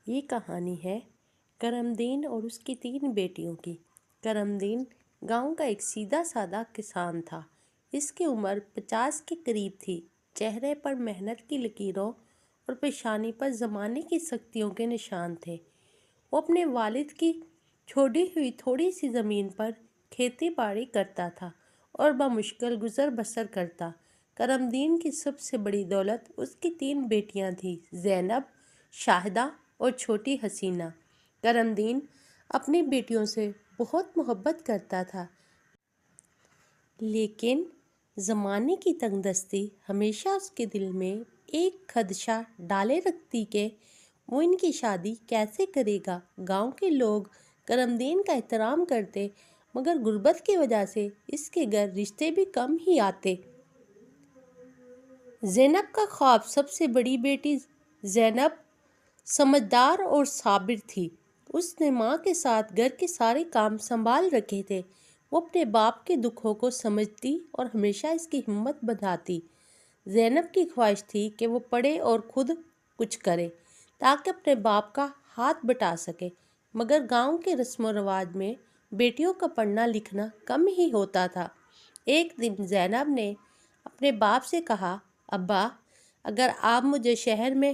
یہ کہانی ہے کرمدین اور اس کی 3 بیٹیوں کی۔ کرمدین گاؤں کا ایک سیدھا سادہ کسان تھا۔ اس کی عمر 50 کے قریب تھی۔ چہرے پر محنت کی لکیروں اور پیشانی پر زمانے کی سختیوں کے نشان تھے۔ وہ اپنے والد کی چھوڑی ہوئی تھوڑی سی زمین پر کھیتی باڑی کرتا تھا اور بمشکل گزر بسر کرتا۔ کرمدین کی سب سے بڑی دولت اس کی 3 بیٹیاں تھیں، زینب، شاہدہ اور چھوٹی حسینہ۔ کرمدین اپنی بیٹیوں سے بہت محبت کرتا تھا، لیکن زمانے کی تنگ دستی ہمیشہ اس کے دل میں ایک خدشہ ڈالے رکھتی کہ وہ ان کی شادی کیسے کرے گا۔ گاؤں کے لوگ کرمدین کا احترام کرتے، مگر غربت کی وجہ سے اس کے گھر رشتے بھی کم ہی آتے۔ زینب کا خواب سب سے بڑی بیٹی زینب سمجھدار اور صابر تھی۔ اس نے ماں کے ساتھ گھر کے سارے کام سنبھال رکھے تھے۔ وہ اپنے باپ کے دکھوں کو سمجھتی اور ہمیشہ اس کی ہمت بندھاتی۔ زینب کی خواہش تھی کہ وہ پڑھے اور خود کچھ کرے تاکہ اپنے باپ کا ہاتھ بٹا سکے، مگر گاؤں کے رسم و رواج میں بیٹیوں کا پڑھنا لکھنا کم ہی ہوتا تھا۔ ایک دن زینب نے اپنے باپ سے کہا، ابا، اگر آپ مجھے شہر میں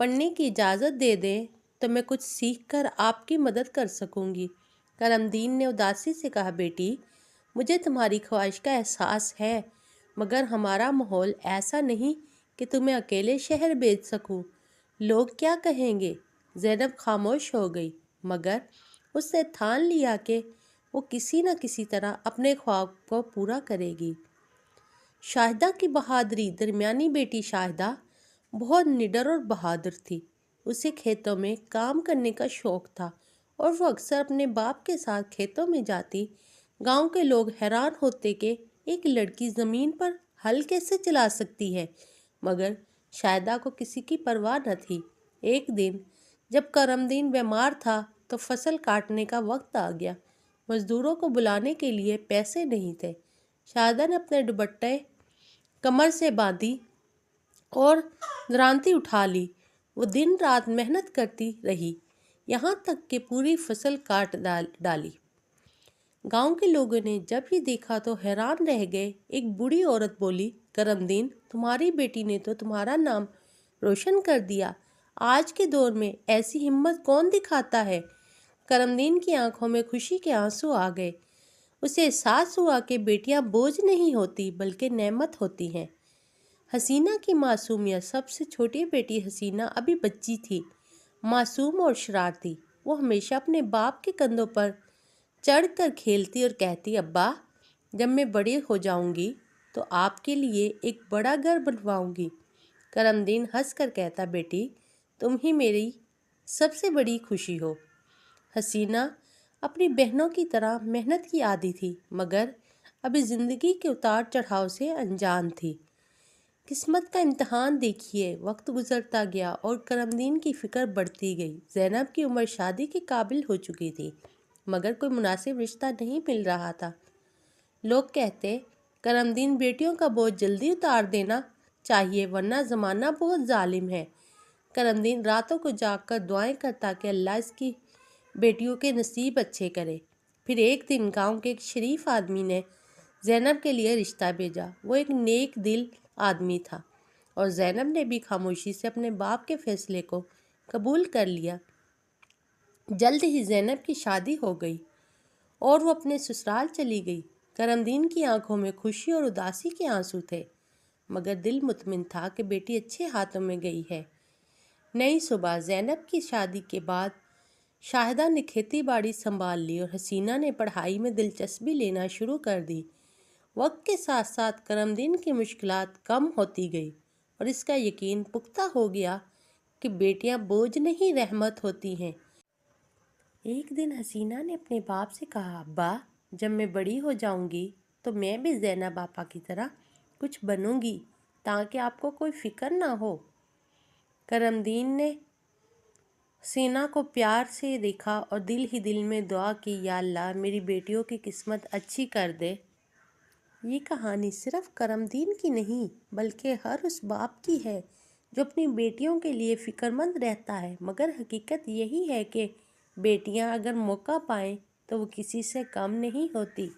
پڑھنے کی اجازت دے دیں تو میں کچھ سیکھ کر آپ کی مدد کر سکوں گی۔ کرمدین نے اداسی سے کہا، بیٹی، مجھے تمہاری خواہش کا احساس ہے، مگر ہمارا ماحول ایسا نہیں کہ تمہیں اکیلے شہر بھیج سکوں۔ لوگ کیا کہیں گے؟ زینب خاموش ہو گئی، مگر اس نے ٹھان لیا کہ وہ کسی نہ کسی طرح اپنے خواب کو پورا کرے گی۔ شاہدہ کی بہادری۔ درمیانی بیٹی شاہدہ بہت نڈر اور بہادر تھی۔ اسے کھیتوں میں کام کرنے کا شوق تھا اور وہ اکثر اپنے باپ کے ساتھ کھیتوں میں جاتی۔ گاؤں کے لوگ حیران ہوتے کہ ایک لڑکی زمین پر ہل کیسے چلا سکتی ہے، مگر شاہدہ کو کسی کی پرواہ نہ تھی۔ ایک دن جب کرمدین بیمار تھا تو فصل کاٹنے کا وقت آ گیا۔ مزدوروں کو بلانے کے لیے پیسے نہیں تھے۔ شاہدہ نے اپنے دوپٹے کمر سے باندھی اور درانتی اٹھا لی۔ وہ دن رات محنت کرتی رہی، یہاں تک کہ پوری فصل کاٹ ڈالی۔ گاؤں کے لوگوں نے جب یہ دیکھا تو حیران رہ گئے۔ ایک بوڑھی عورت بولی، کرمدین، تمہاری بیٹی نے تو تمہارا نام روشن کر دیا۔ آج کے دور میں ایسی ہمت کون دکھاتا ہے؟ کرمدین کی آنکھوں میں خوشی کے آنسو آ گئے۔ اسے احساس ہوا کہ بیٹیاں بوجھ نہیں ہوتی بلکہ نعمت ہوتی ہیں۔ حسینہ کی معصومیت۔ سب سے چھوٹی بیٹی حسینہ ابھی بچی تھی، معصوم اور شرارتی۔ وہ ہمیشہ اپنے باپ کے کندھوں پر چڑھ کر کھیلتی اور کہتی، ابا، جب میں بڑی ہو جاؤں گی تو آپ کے لیے ایک بڑا گھر بنواؤں گی۔ کرمدین ہنس کر کہتا، بیٹی، تم ہی میری سب سے بڑی خوشی ہو۔ حسینہ اپنی بہنوں کی طرح محنت کی عادی تھی، مگر ابھی زندگی کے اتار چڑھاؤ سے انجان تھی۔ قسمت کا امتحان دیکھیے۔ وقت گزرتا گیا اور کرمدین کی فکر بڑھتی گئی۔ زینب کی عمر شادی کے قابل ہو چکی تھی، مگر کوئی مناسب رشتہ نہیں مل رہا تھا۔ لوگ کہتے، کرمدین، بیٹیوں کا بوجھ جلدی اتار دینا چاہیے ورنہ زمانہ بہت ظالم ہے۔ کرمدین راتوں کو جاگ کر دعائیں کرتا کہ اللہ اس کی بیٹیوں کے نصیب اچھے کرے۔ پھر ایک دن گاؤں کے ایک شریف آدمی نے زینب کے لیے رشتہ بھیجا۔ وہ ایک نیک دل آدمی تھا اور زینب نے بھی خاموشی سے اپنے باپ کے فیصلے کو قبول کر لیا۔ جلد ہی زینب کی شادی ہو گئی اور وہ اپنے سسرال چلی گئی۔ کرمدین کی آنکھوں میں خوشی اور اداسی کے آنسو تھے، مگر دل مطمئن تھا کہ بیٹی اچھے ہاتھوں میں گئی ہے۔ نئی صبح زینب کی شادی کے بعد شاہدہ نے کھیتی باڑی سنبھال لی اور حسینہ نے پڑھائی میں دلچسپی لینا شروع کر دی۔ وقت کے ساتھ ساتھ کرمدین کی مشکلات کم ہوتی گئی اور اس کا یقین پختہ ہو گیا کہ بیٹیاں بوجھ نہیں، رحمت ہوتی ہیں۔ ایک دن حسینہ نے اپنے باپ سے کہا، ابا، جب میں بڑی ہو جاؤں گی تو میں بھی زینب آپا کی طرح کچھ بنوں گی تاکہ آپ کو کوئی فکر نہ ہو۔ کرمدین نے حسینہ کو پیار سے دیکھا اور دل ہی دل میں دعا کی، یا اللہ، میری بیٹیوں کی قسمت اچھی کر دے۔ یہ کہانی صرف کرمدین کی نہیں بلکہ ہر اس باپ کی ہے جو اپنی بیٹیوں کے لیے فکر مند رہتا ہے، مگر حقیقت یہی ہے کہ بیٹیاں اگر موقع پائیں تو وہ کسی سے کم نہیں ہوتی۔